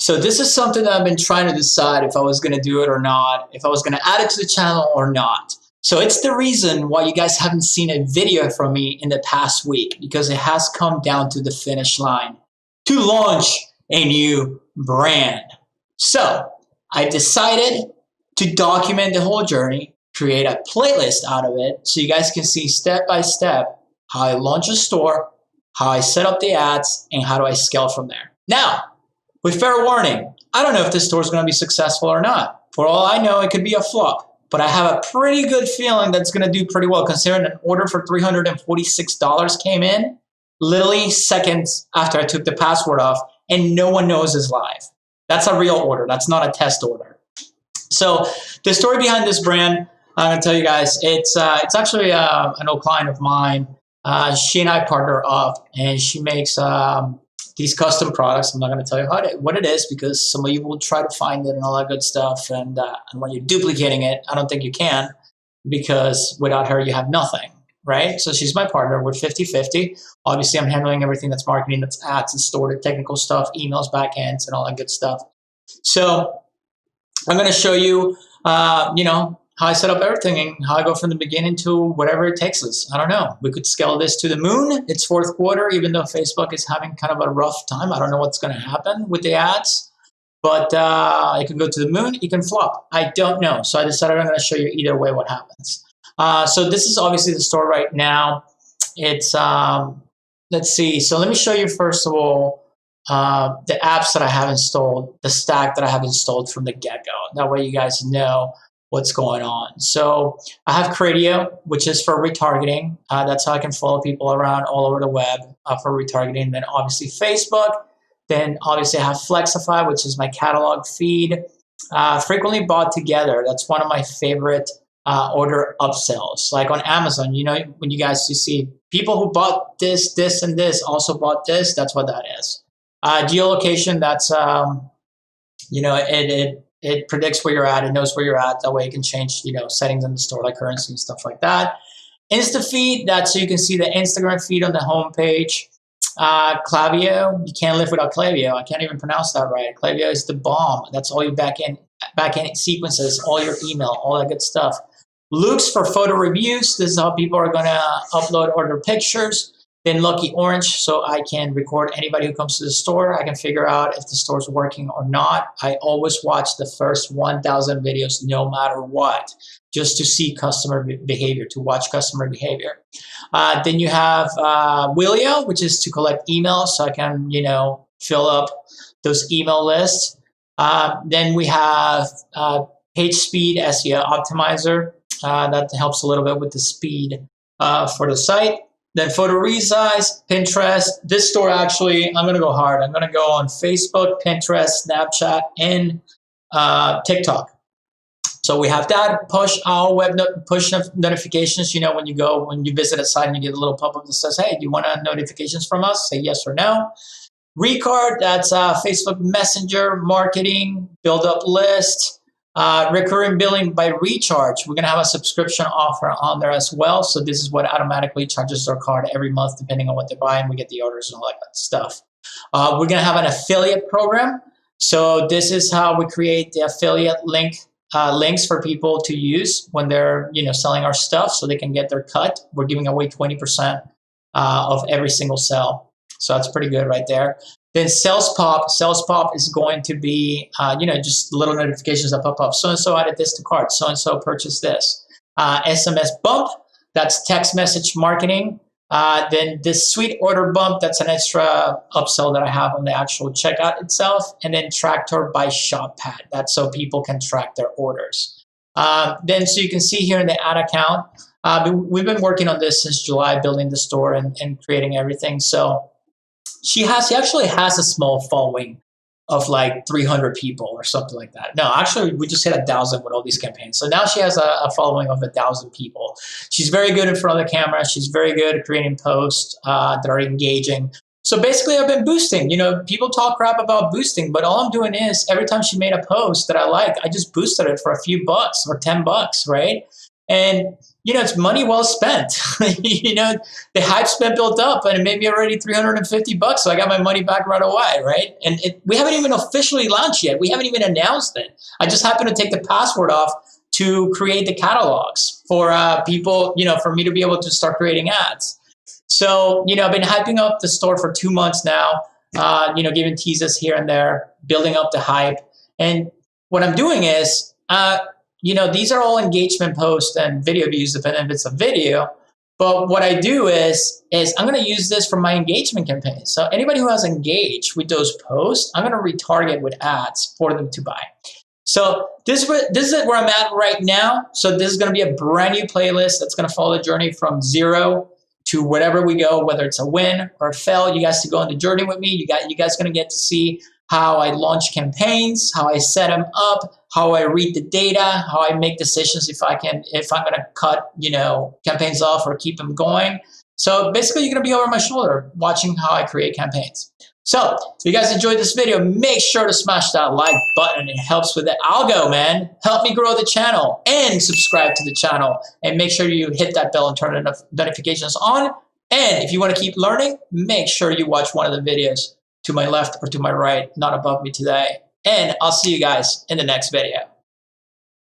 So this is something that I've been trying to decide if I was going to do it or not, if I was going to add it to the channel or not. So it's the reason why you guys haven't seen a video from me in the past week, because it has come down to the finish line to launch a new brand. So I decided to document the whole journey, create a playlist out of it so you guys can see step by step how I launch a store, how I set up the ads, and how do I scale from there. Now, with fair warning, I don't know if this store is going to be successful or not. For all I know, it could be a flop, but I have a pretty good feeling that's going to do pretty well, considering an order for $346 came in literally seconds after I took the password off, and no one knows it's live. That's a real order. That's not a test order. So the story behind this brand, I'm going to tell you guys, it's actually an old client of mine. She and I partner up, and she makes these custom products. I'm not going to tell you what it is, because some of you will try to find it and all that good stuff. And when you're duplicating it, I don't think you can, because without her, you have nothing, right? So she's my partner. We're 50-50. Obviously, I'm handling everything that's marketing, that's ads, and store, the technical stuff, emails, backends, and all that good stuff. So I'm going to show you, how I set up everything and how I go from the beginning to whatever it takes us. I don't know. We could scale this to the moon. It's fourth quarter, even though Facebook is having kind of a rough time. I don't know what's going to happen with the ads, but it can go to the moon. It can flop. I don't know. So I decided I'm going to show you either way what happens. So this is obviously the store right now. It's, let's see. So let me show you first of all, the apps that I have installed, the stack that I have installed from the get-go. That way you guys know what's going on. So I have Cradio, which is for retargeting. That's how I can follow people around all over the web for retargeting. Then obviously Facebook. Then obviously I have Flexify, which is my catalog feed. Frequently bought together. That's one of my favorite order upsells. Like on Amazon, when you guys see people who bought this, this, and this also bought this, that's what that is. Geolocation, that's, it predicts where you're at. It knows where you're at. That way it can change, settings in the store, like currency and stuff like that. InstaFeed, that's so you can see the Instagram feed on the homepage. Klaviyo, you can't live without Klaviyo. I can't even pronounce that right. Klaviyo is the bomb. That's all your back-end sequences, all your email, all that good stuff. Looks for photo reviews. This is how people are going to upload order pictures. Then Lucky Orange, so I can record anybody who comes to the store. I can figure out if the store's working or not. I always watch the first 1,000 videos no matter what, just to see customer behavior, to watch customer behavior. Then you have Willio, which is to collect emails, so I can, fill up those email lists. Then we have Page Speed SEO Optimizer. That helps a little bit with the speed for the site. Then Photo Resize, Pinterest. This store actually, I'm going to go hard. I'm going to go on Facebook, Pinterest, Snapchat, and TikTok. So we have that. Push notifications. When you visit a site and you get a little pop-up that says, hey, do you want notifications from us? Say yes or no. Recard, that's Facebook Messenger, marketing, build up list. Recurring billing by recharge. We're going to have a subscription offer on there as well. So this is what automatically charges our card every month, depending on what they're buying. We get the orders and all that stuff. We're going to have an affiliate program. So this is how we create the affiliate links for people to use when they're selling our stuff, so they can get their cut. We're giving away 20% of every single sale. So that's pretty good right there. Then Sales Pop is going to be, just little notifications that pop up. So-and-so added this to cart. So-and-so purchased this. SMS Bump, that's text message marketing. Then this Sweet Order Bump, that's an extra upsell that I have on the actual checkout itself. And then Tractor by ShopPad. That's so people can track their orders. Then so you can see here in the ad account, we've been working on this since July, building the store and creating everything. So she actually has a small following of like 300 people or something like that. No, actually, we just hit 1,000 with all these campaigns. So now she has a following of 1,000 people. She's very good in front of the camera. She's very good at creating posts that are engaging. So basically, I've been boosting. People talk crap about boosting, but all I'm doing is every time she made a post that I like, I just boosted it for a few bucks or $10, right? And it's money well spent. The hype's been built up and it made me already $350. So I got my money back right away, right? And we haven't even officially launched yet. We haven't even announced it. I just happened to take the password off to create the catalogs for people, for me to be able to start creating ads. So, I've been hyping up the store for 2 months now, giving teases here and there, building up the hype. And what I'm doing is, these are all engagement posts and video views, depending if it's a video. But what I do is I'm going to use this for my engagement campaign. So anybody who has engaged with those posts, I'm going to retarget with ads for them to buy. So this is where I'm at right now. So this is going to be a brand new playlist that's going to follow the journey from zero to wherever we go, whether it's a win or a fail. You guys to go on the journey with me. You guys going to get to see how I launch campaigns, how I set them up, how I read the data, how I make decisions if I'm going to cut, campaigns off or keep them going. So basically, you're going to be over my shoulder watching how I create campaigns. So if you guys enjoyed this video, make sure to smash that like button. It helps with the algo, man. Help me grow the channel, and subscribe to the channel, and make sure you hit that bell and turn the notifications on. And if you want to keep learning, make sure you watch one of the videos to my left or to my right, not above me today. And I'll see you guys in the next video.